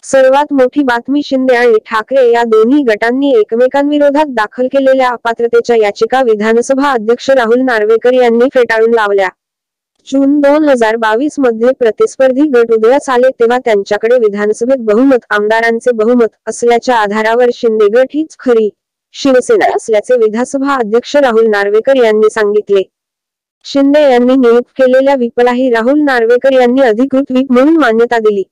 सर्वात मोठी बातमी शिंदे आणि ठाकरे या दोन्ही गटांनी एकमेकांविरोधात दाखल केलेल्या अपात्रतेच्या याचिका विधानसभा अध्यक्ष राहुल नार्वेकर यांनी फेटाळून लावल्या। जून 2022 मध्ये प्रतिस्पर्धी गट उदयास आले तेव्हा त्यांच्याकडे विधानसभेत बहुमत, आमदारांचे बहुमत असल्याच्या आधारावर शिंदे गट हीच खरी शिवसेना असल्याचे विधानसभा अध्यक्ष राहुल नार्वेकर यांनी सांगितले। शिंदे यांनी नियुक्त केलेल्या व्हीपलाही राहुल नार्वेकर यांनी अधिकृत व्हीप म्हणून मान्यता दिली।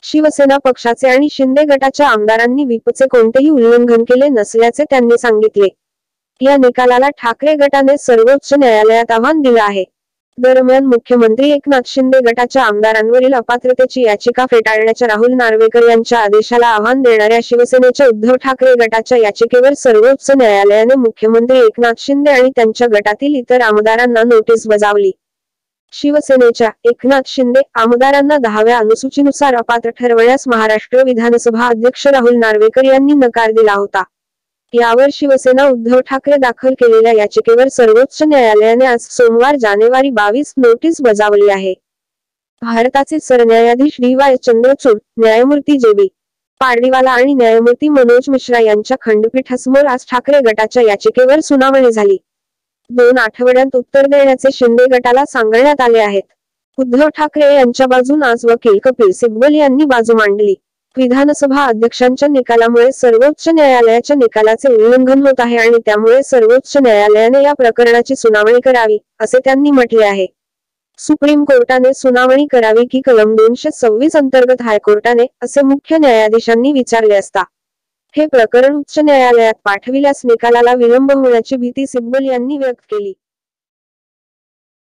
शिवसेना पक्षाचे आणि शिंदे गटाच्या आमदारांनी व्हीपचे कोणतेही उल्लंघन केले नसल्याचे त्यांनी सांगितले। या निकालाला ठाकरे गटाने सर्वोच्च न्यायालयात आव्हान दिले आहे। दरम्यान मुख्यमंत्री एकनाथ शिंदे गटाच्या आमदारांवरील अपात्रतेची याचिका फेटाळण्याच्या राहुल नार्वेकर यांच्या आदेशाला आव्हान देणाऱ्या शिवसेनेच्या उद्धव ठाकरे गटाच्या याचिकेवर सर्वोच्च न्यायालयाने मुख्यमंत्री एकनाथ शिंदे आणि त्यांच्या गटातील इतर आमदारांना नोटीस बजावली। शिवसेनेच्या एकनाथ शिंदे आमदारांना 10व्या अनुसूचीनुसार अपात्र ठरवण्यास महाराष्ट्र विधानसभा अध्यक्ष राहुल नार्वेकर यांनी नकार दिला होता। यावर शिवसेना उद्धव ठाकरे दाखल केलेल्या याचिकेवर सर्वोच्च न्यायालयाने आज सोमवार जानेवारी 22 नोटीस बजावली आहे। भारताचे सरन्यायाधीश डी.वाय. चंद्रचूड, न्यायमूर्ती जे.बी. पार्डीवाला आणि न्यायमूर्ती मनोज मिश्रा यांच्या खंडपीठासमोर आज ठाकरे गटाच्या याचिकेवर सुनावणी झाली। 2 आठवड्यांत उत्तर देण्याचे शिंदे गटाला सांगण्यात आले आहेत। उद्धव ठाकरे यांच्या बाजून आज वकील कपिल सिब्बल यांनी बाजू मांडली। विधानसभा अध्यक्षांच्या निकालामुळे सर्वोच्च न्यायालयाच्या निकालाचे उल्लंघन होत आहे आणि त्यामुळे सर्वोच्च न्यायालयाने या प्रकरणाची सुनावणी करावी, असे त्यांनी म्हटले आहे। सुप्रीम कोर्टाने सुनावणी करावी की कलम 226 अंतर्गत हायकोर्टाने, असे मुख्य न्यायाधीशांनी विचारले असता हे प्रकरण उच्च न्यायालयात पाठविल्यास निकालाला विलंब होण्याची भीती सिब्बल यांनी व्यक्त केली।